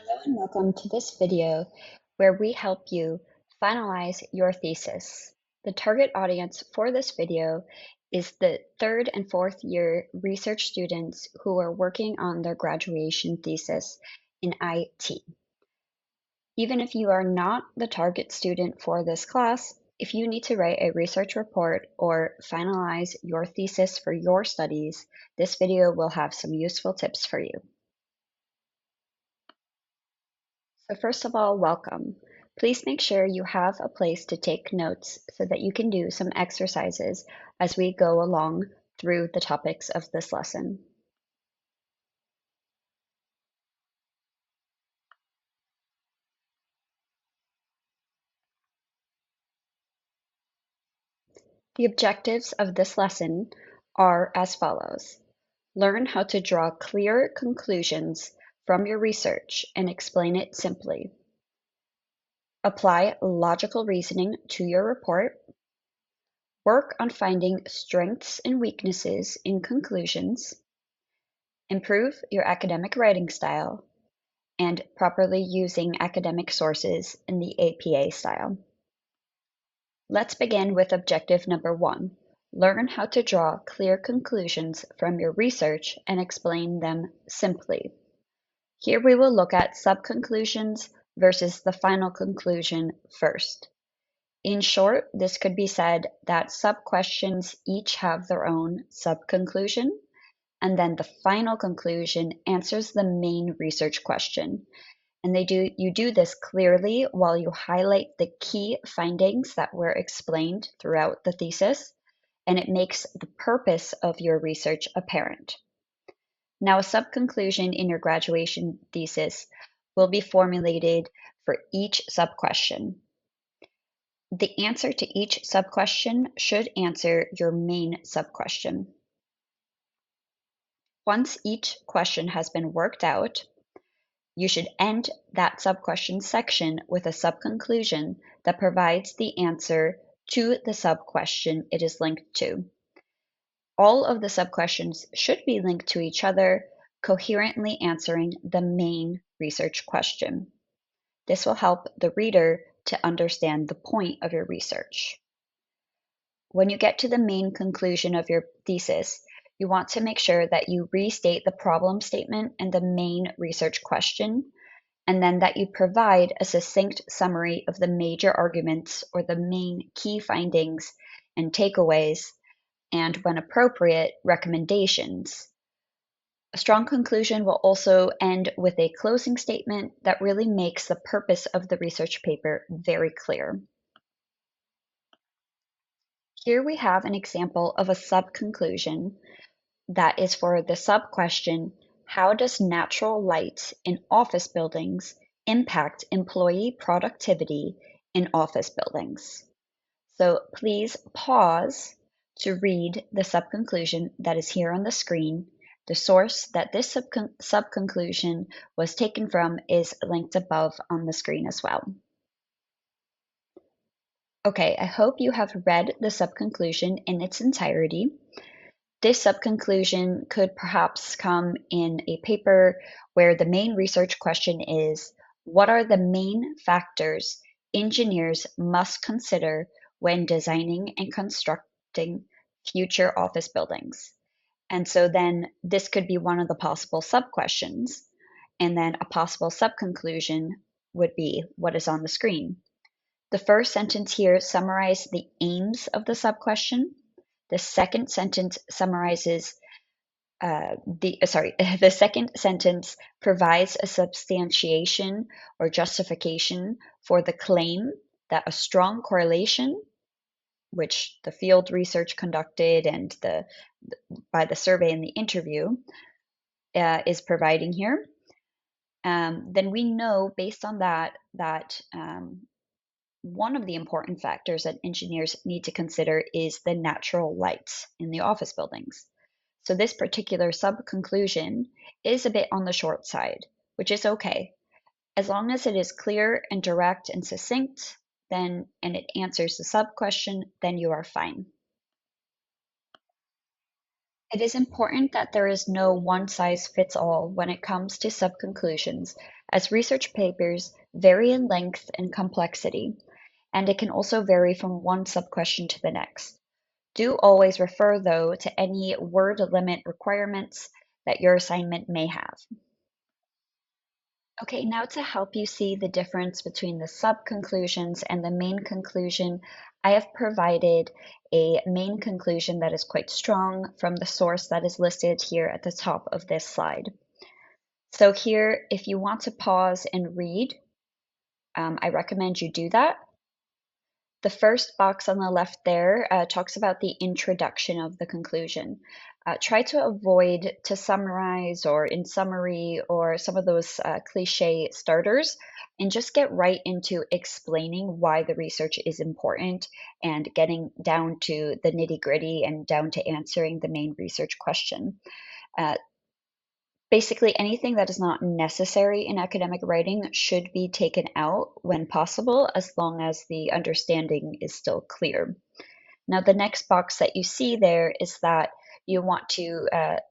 Hello and welcome to this video where we help you finalize your thesis. The target audience for this video is the third and fourth year research students who are working on their graduation thesis in IT. Even if you are not the target student for this class, if you need to write a research report or finalize your thesis for your studies, this video will have some useful tips for you. So first of all, welcome. Please make sure you have a place to take notes so that you can do some exercises as we go along through the topics of this lesson. The objectives of this lesson are as follows. Learn how to draw clear conclusions from your research and explain it simply. Apply logical reasoning to your report. Work on finding strengths and weaknesses in conclusions. Improve your academic writing style, and properly using academic sources in the APA style. Let's begin with objective number 1. Learn how to draw clear conclusions from your research and explain them simply. Here we will look at sub-conclusions versus the final conclusion first. In short, this could be said that sub-questions each have their own sub-conclusion, and then the final conclusion answers the main research question. And you do this clearly while you highlight the key findings that were explained throughout the thesis, and it makes the purpose of your research apparent. Now, a sub-conclusion in your graduation thesis will be formulated for each sub-question. The answer to each sub-question should answer your main sub-question. Once each question has been worked out, you should end that sub-question section with a sub-conclusion that provides the answer to the sub-question it is linked to. All of the sub-questions should be linked to each other, coherently answering the main research question. This will help the reader to understand the point of your research. When you get to the main conclusion of your thesis, you want to make sure that you restate the problem statement and the main research question, and then that you provide a succinct summary of the major arguments or the main key findings and takeaways, and when appropriate, recommendations. A strong conclusion will also end with a closing statement that really makes the purpose of the research paper very clear. Here we have an example of a sub-conclusion that is for the sub-question, how does natural light in office buildings impact employee productivity in office buildings? So please pause to read the sub-conclusion that is here on the screen. The source that this sub-conclusion was taken from is linked above on the screen as well. Okay, I hope you have read the sub-conclusion in its entirety. This sub-conclusion could perhaps come in a paper where the main research question is, what are the main factors engineers must consider when designing and constructing future office buildings? And so then this could be one of the possible sub-questions, and then a possible sub-conclusion would be what is on the screen. The first sentence here summarizes the aims of the sub-question. The second sentence summarizes the second sentence provides a substantiation or justification for the claim that a strong correlation, which the field research conducted and by the survey and the interview is providing here. Then we know based on that one of the important factors that engineers need to consider is the natural light in the office buildings. So this particular sub-conclusion is a bit on the short side, which is okay. As long as it is clear and direct and succinct, and it answers the sub-question, then you are fine. It is important that there is no one-size-fits-all when it comes to sub-conclusions, as research papers vary in length and complexity, and it can also vary from one sub-question to the next. Do always refer, though, to any word limit requirements that your assignment may have. Okay, now to help you see the difference between the sub-conclusions and the main conclusion, I have provided a main conclusion that is quite strong from the source that is listed here at the top of this slide. So here, if you want to pause and read, I recommend you do that. The first box on the left there talks about the introduction of the conclusion. Try to avoid to summarize or in summary or some of those cliche starters and just get right into explaining why the research is important and getting down to the nitty gritty and down to answering the main research question. Uh, Basically, anything that is not necessary in academic writing should be taken out when possible, as long as the understanding is still clear. Now, the next box that you see there is that you want to,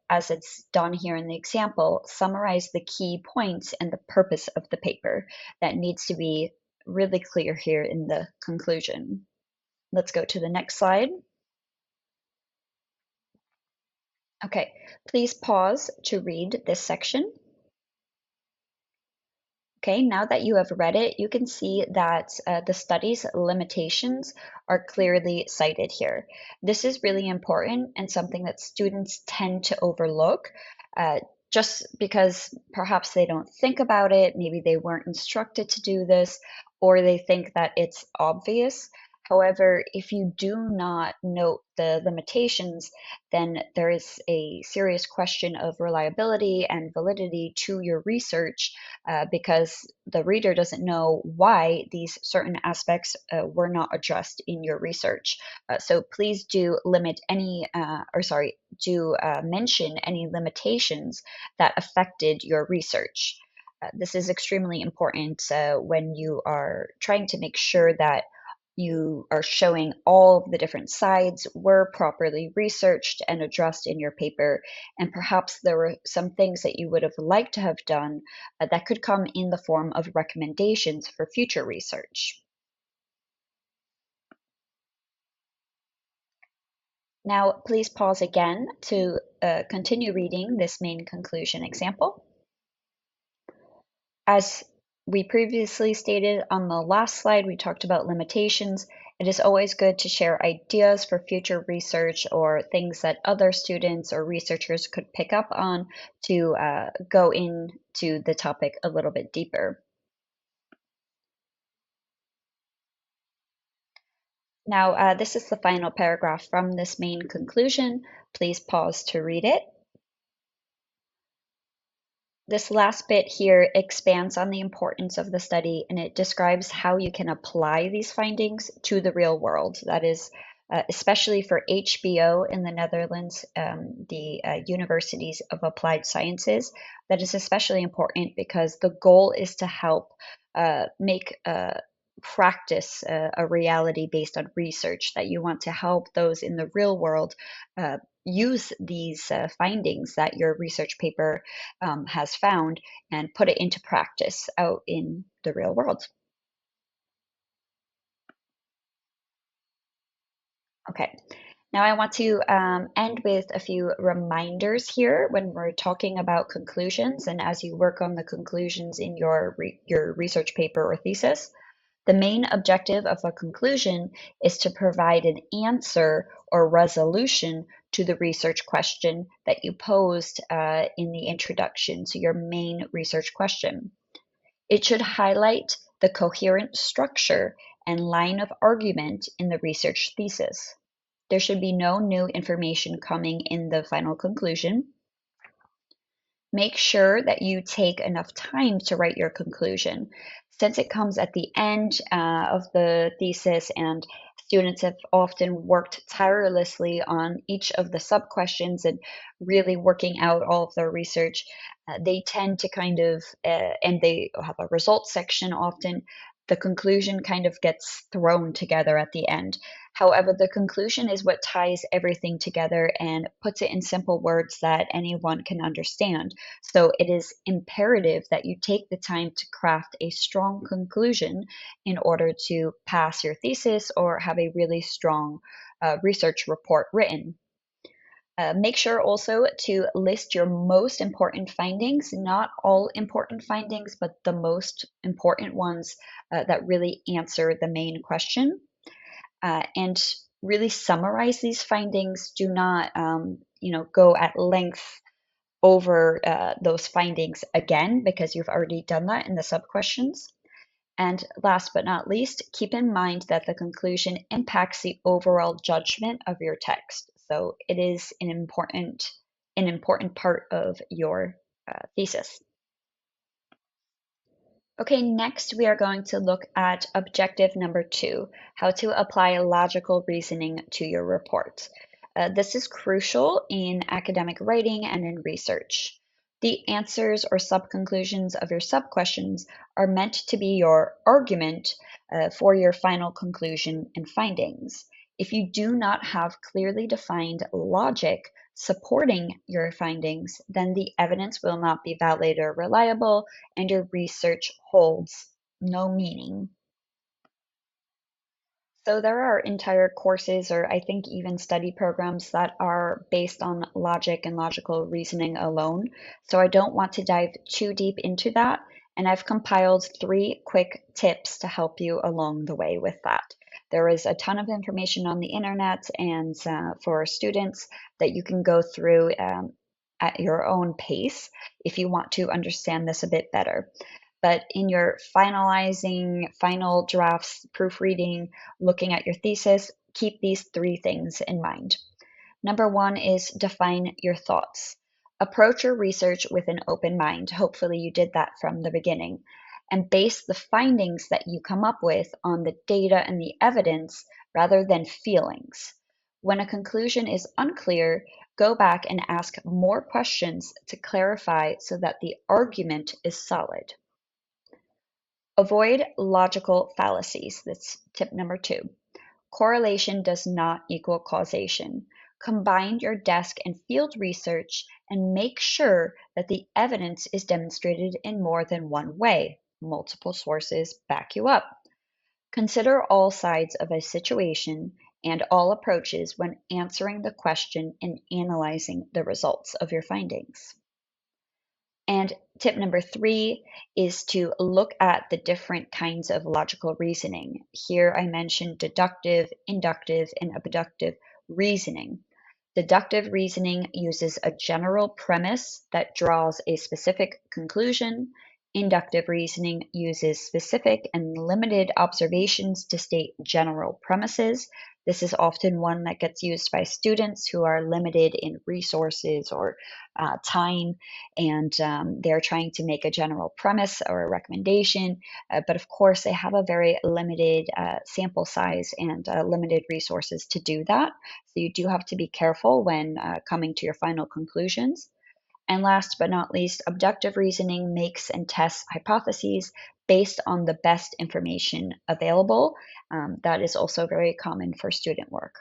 as it's done here in the example, summarize the key points and the purpose of the paper. That needs to be really clear here in the conclusion. Let's go to the next slide. Okay, please pause to read this section. Okay, now that you have read it, you can see that the study's limitations are clearly cited here. This is really important and something that students tend to overlook uh, just because perhaps they don't think about it, maybe they weren't instructed to do this, or they think that it's obvious. However, if you do not note the limitations, then there is a serious question of reliability and validity to your research because the reader doesn't know why these certain aspects were not addressed in your research. So please do limit any, do mention any limitations that affected your research. This is extremely important when you are trying to make sure that you are showing all of the different sides were properly researched and addressed in your paper, and perhaps there were some things that you would have liked to have done that could come in the form of recommendations for future research. Now, please pause again to continue reading this main conclusion example. As we previously stated on the last slide, we talked about limitations. It is always good to share ideas for future research or things that other students or researchers could pick up on to go into the topic a little bit deeper. Now, this is the final paragraph from this main conclusion. Please pause to read it. This last bit here expands on the importance of the study, and it describes how you can apply these findings to the real world. That is, especially for HBO in the Netherlands, the Universities of Applied Sciences. That is especially important because the goal is to help make practice a reality based on research, that you want to help those in the real world use these findings that your research paper has found and put it into practice out in the real world. Okay, now I want to end with a few reminders here when we're talking about conclusions and as you work on the conclusions in your research paper or thesis. The main objective of a conclusion is to provide an answer or resolution to the research question that you posed in the introduction to your main research question. It should highlight the coherent structure and line of argument in the research thesis. There should be no new information coming in the final conclusion. Make sure that you take enough time to write your conclusion. Since it comes at the end of the thesis and students have often worked tirelessly on each of the sub-questions and really working out all of their research, they tend to and they have a results section often, the conclusion kind of gets thrown together at the end. However, the conclusion is what ties everything together and puts it in simple words that anyone can understand. So it is imperative that you take the time to craft a strong conclusion in order to pass your thesis or have a really strong research report written. Make sure also to list your most important findings, not all important findings, but the most important ones that really answer the main question. And really summarize these findings. Do not, go at length over those findings again because you've already done that in the sub questions. And last but not least, keep in mind that the conclusion impacts the overall judgment of your text. So it is an important part of your thesis. Okay, next we are going to look at objective number 2, how to apply logical reasoning to your report. This is crucial in academic writing and in research. The answers or sub-conclusions of your sub-questions are meant to be your argument for your final conclusion and findings. If you do not have clearly defined logic supporting your findings, then the evidence will not be valid or reliable, and your research holds no meaning. So there are entire courses, or I think even study programs, that are based on logic and logical reasoning alone. So I don't want to dive too deep into that. And I've compiled 3 quick tips to help you along the way with that. There is a ton of information on the internet and for students that you can go through at your own pace if you want to understand this a bit better. But in your finalizing, final drafts, proofreading, looking at your thesis, keep these 3 things in mind. Number 1 is define your thoughts. Approach your research with an open mind. Hopefully, you did that from the beginning. And base the findings that you come up with on the data and the evidence rather than feelings. When a conclusion is unclear, go back and ask more questions to clarify so that the argument is solid. Avoid logical fallacies. That's tip number 2. Correlation does not equal causation. Combine your desk and field research and make sure that the evidence is demonstrated in more than one way. Multiple sources back you up. Consider all sides of a situation and all approaches when answering the question and analyzing the results of your findings. And tip number 3 is to look at the different kinds of logical reasoning. Here I mentioned deductive, inductive, and abductive reasoning. Deductive reasoning uses a general premise that draws a specific conclusion. Inductive reasoning uses specific and limited observations to state general premises. This is often one that gets used by students who are limited in resources or time, and they're trying to make a general premise or a recommendation. But of course, they have a very limited sample size and limited resources to do that. So you do have to be careful when coming to your final conclusions. And last but not least, abductive reasoning makes and tests hypotheses based on the best information available. That is also very common for student work.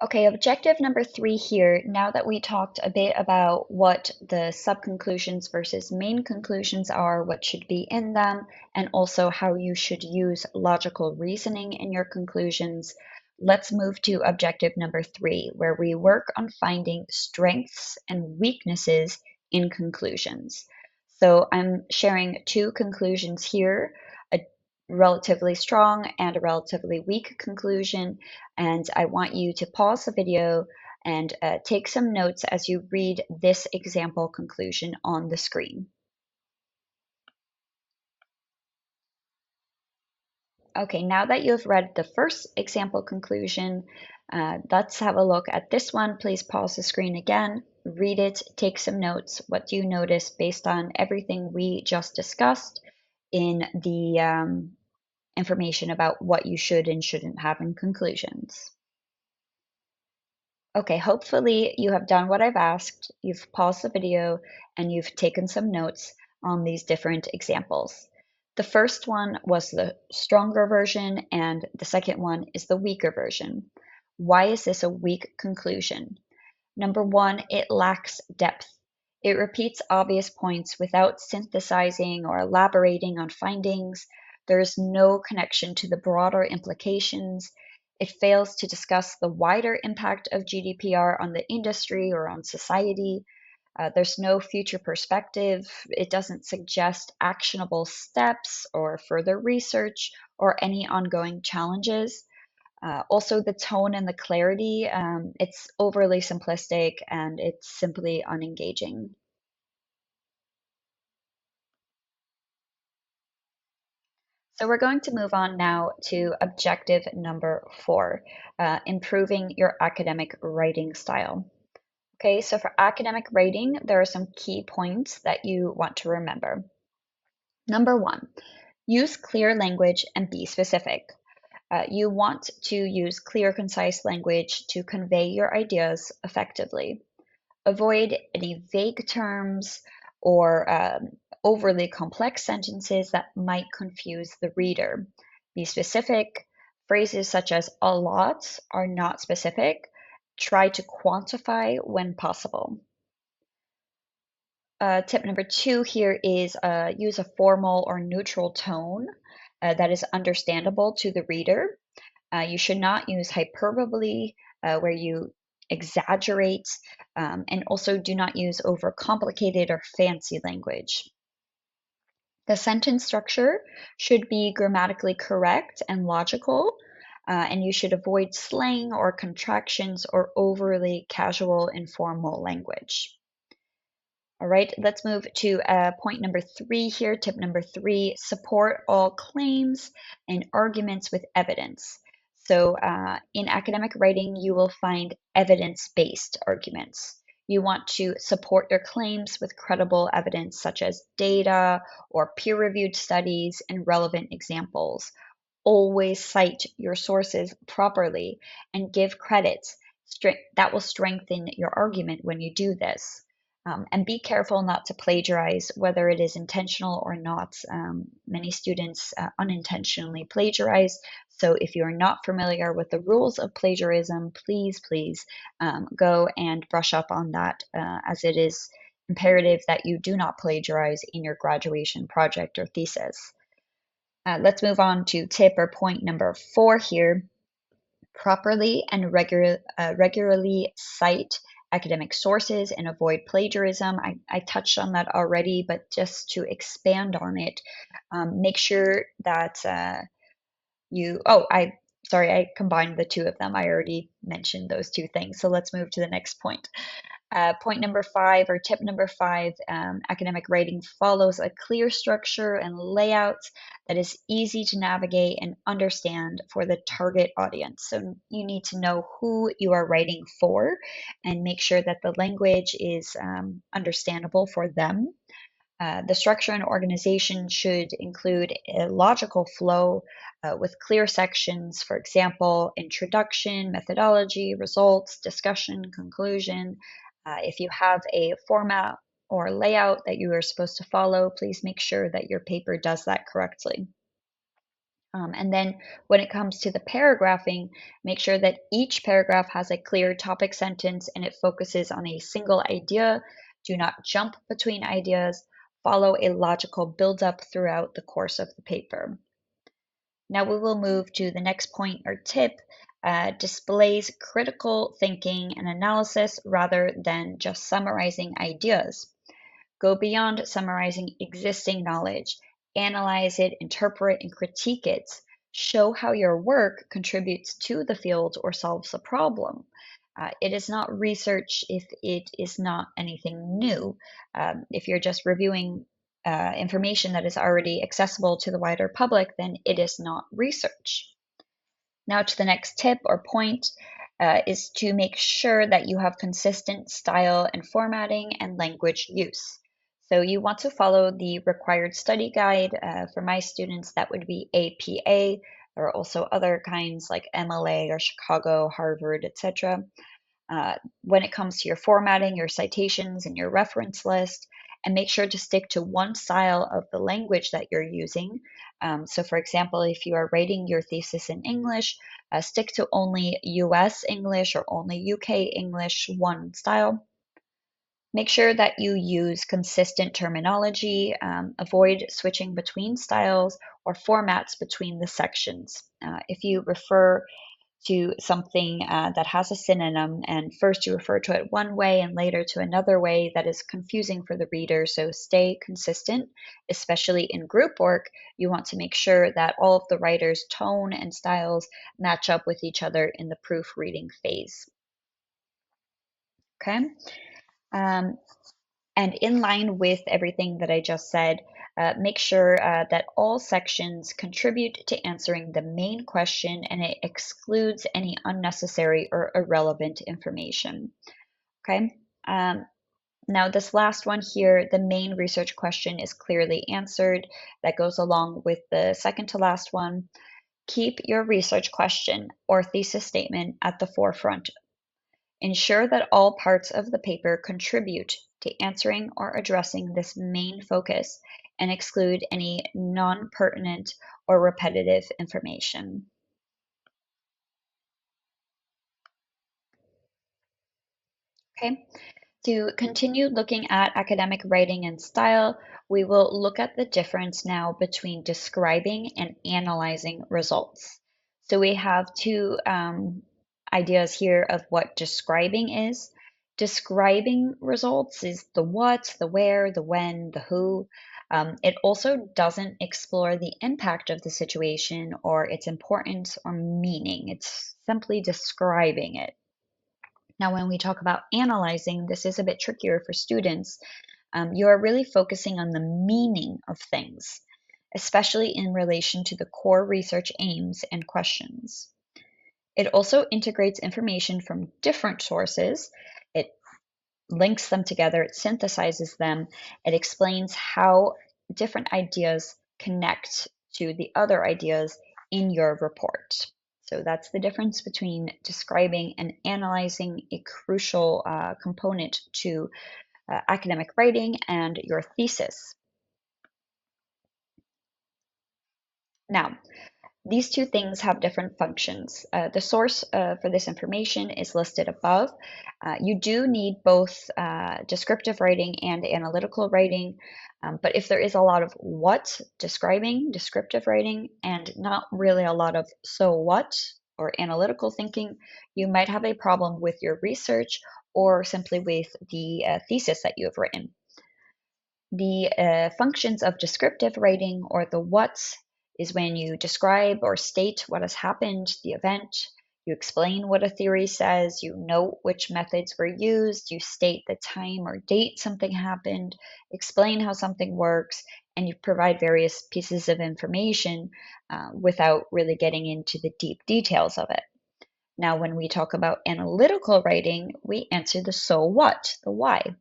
Okay, objective number 3 here, now that we talked a bit about what the sub-conclusions versus main conclusions are, what should be in them, and also how you should use logical reasoning in your conclusions, let's move to objective number 3, where we work on finding strengths and weaknesses in conclusions. So I'm sharing 2 conclusions here, a relatively strong and a relatively weak conclusion, and I want you to pause the video and take some notes as you read this example conclusion on the screen. Okay, now that you've read the first example conclusion, let's have a look at this one. Please pause the screen again, read it, take some notes. What do you notice based on everything we just discussed in the information about what you should and shouldn't have in conclusions? Okay, hopefully you have done what I've asked. You've paused the video and you've taken some notes on these different examples. The first one was the stronger version, and the second one is the weaker version. Why is this a weak conclusion? Number one, it lacks depth. It repeats obvious points without synthesizing or elaborating on findings. There is no connection to the broader implications. It fails to discuss the wider impact of GDPR on the industry or on society. There's no future perspective. It doesn't suggest actionable steps or further research or any ongoing challenges. Also, the tone and the clarity, it's overly simplistic and it's simply unengaging. So we're going to move on now to objective number 4, improving your academic writing style. Okay, so for academic writing, there are some key points that you want to remember. Number 1, use clear language and be specific. You want to use clear, concise language to convey your ideas effectively. Avoid any vague terms or overly complex sentences that might confuse the reader. Be specific. Phrases such as a lot are not specific. Try to quantify when possible. Tip number 2 here is use a formal or neutral tone that is understandable to the reader. You should not use hyperbole where you exaggerate, and also do not use overcomplicated or fancy language. The sentence structure should be grammatically correct and logical, and you should avoid slang or contractions or overly casual, informal language. All right, let's move to point number 3 here. Tip number 3, support all claims and arguments with evidence. So in academic writing, you will find evidence-based arguments. You want to support your claims with credible evidence such as data or peer-reviewed studies and relevant examples. Always cite your sources properly and give credit. That will strengthen your argument when you do this. And be careful not to plagiarize, whether it is intentional or not. Many students unintentionally plagiarize. So if you're not familiar with the rules of plagiarism, please go and brush up on that, as it is imperative that you do not plagiarize in your graduation project or thesis. Let's move on to tip or point number 4 here. Properly and regularly cite academic sources and avoid plagiarism. I touched on that already, but just to expand on it, make sure that I combined the two of them. I already mentioned those two things. So let's move to the next point. Point number 5, or tip number 5, academic writing follows a clear structure and layout that is easy to navigate and understand for the target audience. So you need to know who you are writing for and make sure that the language is understandable for them. The structure and organization should include a logical flow with clear sections, for example, introduction, methodology, results, discussion, conclusion. If you have a format or layout that you are supposed to follow, please make sure that your paper does that correctly. And then when it comes to the paragraphing, make sure that each paragraph has a clear topic sentence and it focuses on a single idea. Do not jump between ideas. Follow a logical build-up throughout the course of the paper. Now we will move to the next point or tip, displays critical thinking and analysis rather than just summarizing ideas. Go beyond summarizing existing knowledge. Analyze it, interpret, and critique it. Show how your work contributes to the field or solves a problem. It is not research if it is not anything new. If you're just reviewing information that is already accessible to the wider public, then it is not research. Now to the next tip or point is to make sure that you have consistent style and formatting and language use. So you want to follow the required study guide. For my students, that would be APA. There are also other kinds like MLA or Chicago, Harvard, etc. When it comes to your formatting, your citations, and your reference list, and make sure to stick to one style of the language that you're using. So, for example, if you are writing your thesis in English, stick to only US English or only UK English, one style. Make sure that you use consistent terminology, avoid switching between styles or formats between the sections. If you refer to something that has a synonym and first you refer to it one way and later to another way, that is confusing for the reader. So stay consistent, especially in group work. You want to make sure that all of the writer's tone and styles match up with each other in the proofreading phase. Okay. Um, And in line with everything that I just said, make sure that all sections contribute to answering the main question and it excludes any unnecessary or irrelevant information. Okay. Now, this last one here, the main research question is clearly answered. That goes along with the second to last one. Keep your research question or thesis statement at the forefront. Ensure that all parts of the paper contribute to answering or addressing this main focus and exclude any non-pertinent or repetitive information. Okay, to continue looking at academic writing and style, we will look at the difference now between describing and analyzing results. So we have two ideas here of what describing is. Describing results is the what, the where, the when, the who. It also doesn't explore the impact of the situation or its importance or meaning. It's simply describing it. Now, when we talk about analyzing, this is a bit trickier for students. You are really focusing on the meaning of things, especially in relation to the core research aims and questions. It also integrates information from different sources. It links them together, it synthesizes them, it explains how different ideas connect to the other ideas in your report. So that's the difference between describing and analyzing, a crucial component to academic writing and your thesis. Now, these two things have different functions. The source for this information is listed above. You do need both descriptive writing and analytical writing, but if there is a lot of what describing, descriptive writing, and not really a lot of so what or analytical thinking, you might have a problem with your research or simply with the thesis that you have written. The functions of descriptive writing, or the what, is when you describe or state what has happened, the event. You explain what a theory says, you note which methods were used, you state the time or date something happened, explain how something works, and you provide various pieces of information without really getting into the deep details of it. Now, when we talk about analytical writing, we answer the so what, the why.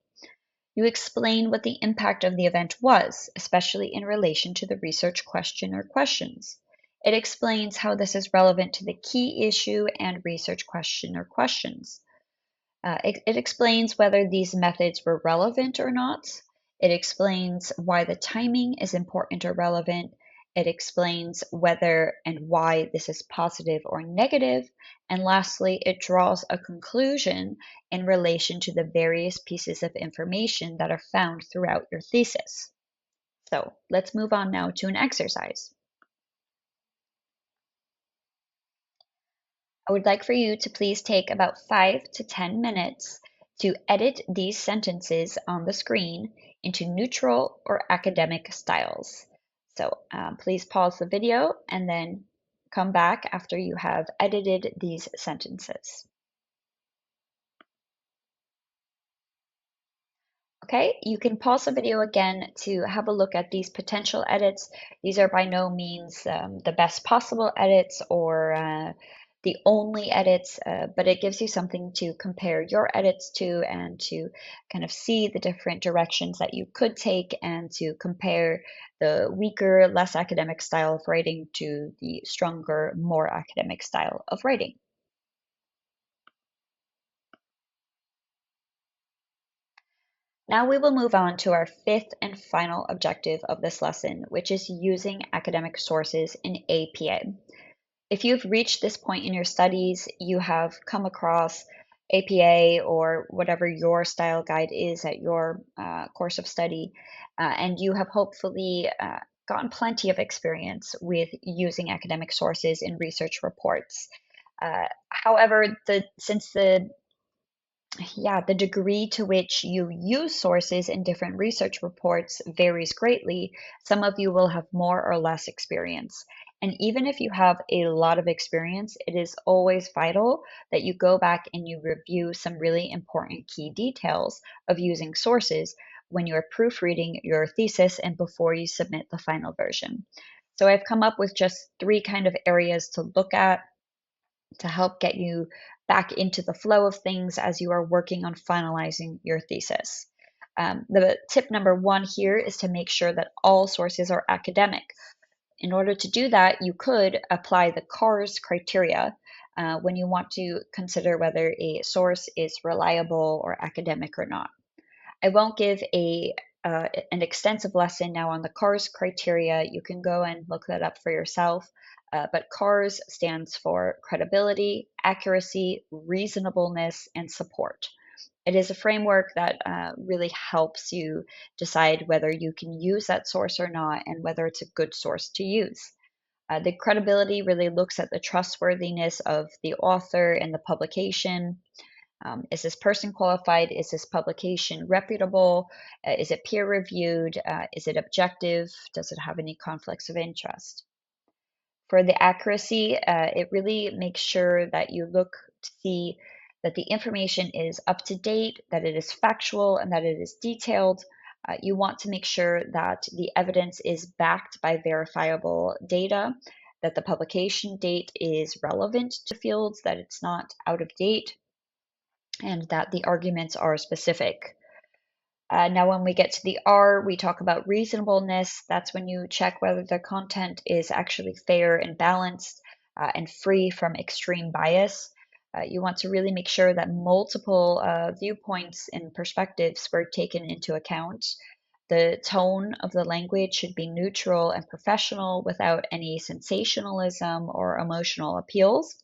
You explain what the impact of the event was, especially in relation to the research question or questions. It explains how this is relevant to the key issue and research question or questions. It explains whether these methods were relevant or not. It explains why the timing is important or relevant. It explains whether and why this is positive or negative. And lastly, it draws a conclusion in relation to the various pieces of information that are found throughout your thesis. So let's move on now to an exercise. I would like for you to please take about 5 to 10 minutes to edit these sentences on the screen into neutral or academic styles. So please pause the video and then come back after you have edited these sentences. Okay, you can pause the video again to have a look at these potential edits. These are by no means the best possible edits or the only edits, but it gives you something to compare your edits to and to kind of see the different directions that you could take and to compare the weaker, less academic style of writing to the stronger, more academic style of writing. Now we will move on to our fifth and final objective of this lesson, which is using academic sources in APA. If you've reached this point in your studies, you have come across APA or whatever your style guide is at your course of study, and you have hopefully gotten plenty of experience with using academic sources in research reports. However, since the degree to which you use sources in different research reports varies greatly. Some of you will have more or less experience. And even if you have a lot of experience, it is always vital that you go back and you review some really important key details of using sources when you're proofreading your thesis and before you submit the final version. So I've come up with just three kind of areas to look at to help get you back into the flow of things as you are working on finalizing your thesis. The tip number one here is to make sure that all sources are academic. In order to do that, you could apply the CARS criteria when you want to consider whether a source is reliable or academic or not. I won't give an extensive lesson now on the CARS criteria. You can go and look that up for yourself. But CARS stands for credibility, accuracy, reasonableness, and support. It is a framework that really helps you decide whether you can use that source or not and whether it's a good source to use. The credibility really looks at the trustworthiness of the author and the publication. Is this person qualified? Is this publication reputable? Is it peer reviewed? Is it objective? Does it have any conflicts of interest? For the accuracy, it really makes sure that you look to see that the information is up to date, that it is factual, and that it is detailed. You want to make sure that the evidence is backed by verifiable data, that the publication date is relevant to fields, that it's not out of date, and that the arguments are specific. Now, when we get to the R, we talk about reasonableness. That's when you check whether the content is actually fair and balanced and free from extreme bias. You want to really make sure that multiple viewpoints and perspectives were taken into account. The tone of the language should be neutral and professional without any sensationalism or emotional appeals.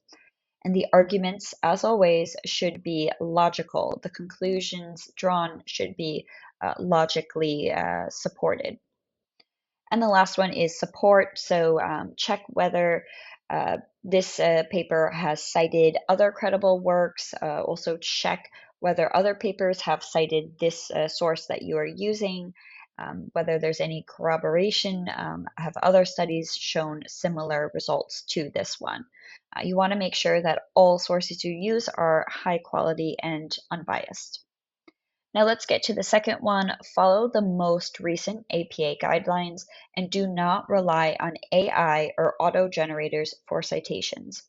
And the arguments, as always, should be logical. The conclusions drawn should be logically supported. And the last one is support. So check whether this paper has cited other credible works. Also check whether other papers have cited this source that you are using, whether there's any corroboration. Have other studies shown similar results to this one? You want to make sure that all sources you use are high quality and unbiased. Now let's get to the second one. Follow the most recent APA guidelines and do not rely on AI or auto generators for citations.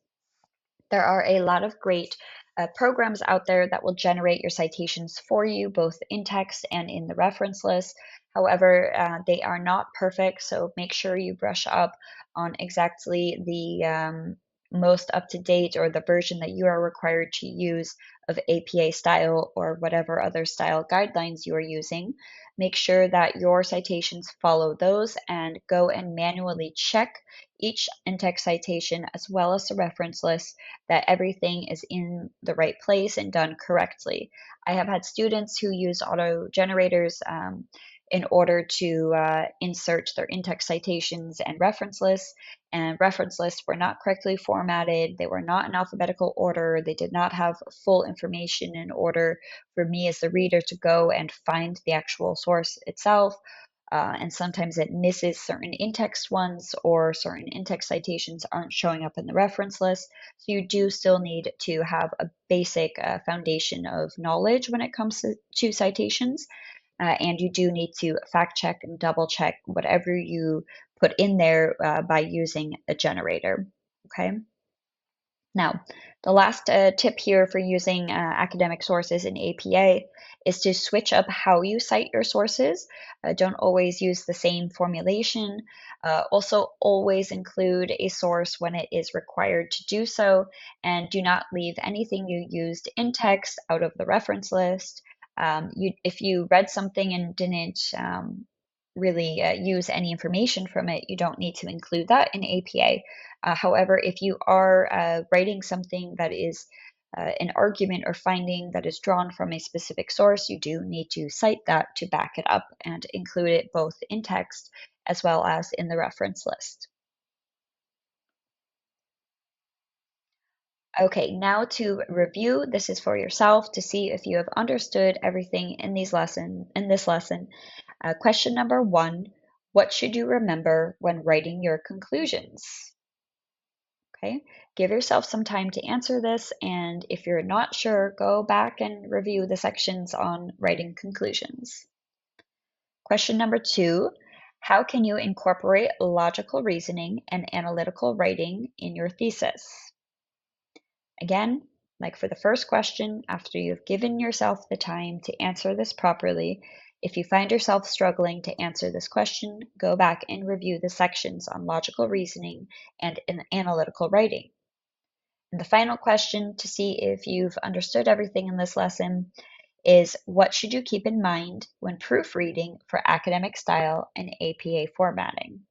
There are a lot of great programs out there that will generate your citations for you, both in text and in the reference list. However, they are not perfect, so make sure you brush up on exactly the most up to date or the version that you are required to use of APA style or whatever other style guidelines you are using. Make sure that your citations follow those and go and manually check each in-text citation as well as the reference list that everything is in the right place and done correctly. I have had students who use auto generators in order to insert their in-text citations and reference lists were not correctly formatted. They were not in alphabetical order. They did not have full information in order for me as the reader to go and find the actual source itself. And sometimes it misses certain in-text ones, or certain in-text citations aren't showing up in the reference list. So you do still need to have a basic foundation of knowledge when it comes to citations. And you do need to fact check and double check whatever you put in there by using a generator. Okay. Now, the last tip here for using academic sources in APA is to switch up how you cite your sources. Don't always use the same formulation. Also, always include a source when it is required to do so, and do not leave anything you used in text out of the reference list. If you read something and didn't really use any information from it, you don't need to include that in APA. However, if you are writing something that is an argument or finding that is drawn from a specific source, you do need to cite that to back it up and include it both in text as well as in the reference list. Okay, now to review, this is for yourself to see if you have understood everything in this lesson. Question number 1, what should you remember when writing your conclusions? Okay, give yourself some time to answer this, and if you're not sure, go back and review the sections on writing conclusions. Question number 2, how can you incorporate logical reasoning and analytical writing in your thesis? Again, like for the first question, after you've given yourself the time to answer this properly, if you find yourself struggling to answer this question, go back and review the sections on logical reasoning and analytical writing. And the final question to see if you've understood everything in this lesson is, what should you keep in mind when proofreading for academic style and APA formatting?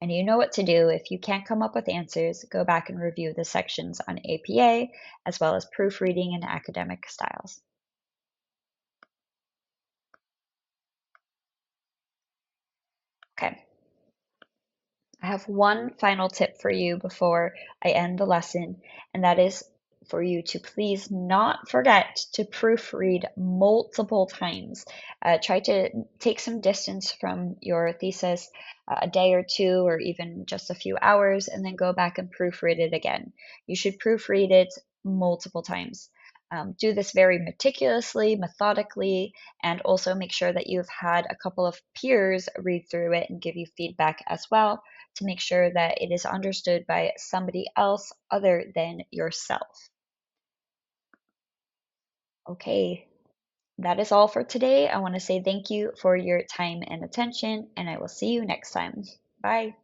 And you know what to do. If you can't come up with answers, go back and review the sections on APA as well as proofreading and academic styles. Okay, I have one final tip for you before I end the lesson, and that is for you to please not forget to proofread multiple times. Try to take some distance from your thesis, a day or two, or even just a few hours, and then go back and proofread it again. You should proofread it multiple times. Do this very meticulously, methodically, and also make sure that you've had a couple of peers read through it and give you feedback as well to make sure that it is understood by somebody else other than yourself. Okay, that is all for today. I want to say thank you for your time and attention, and I will see you next time. Bye.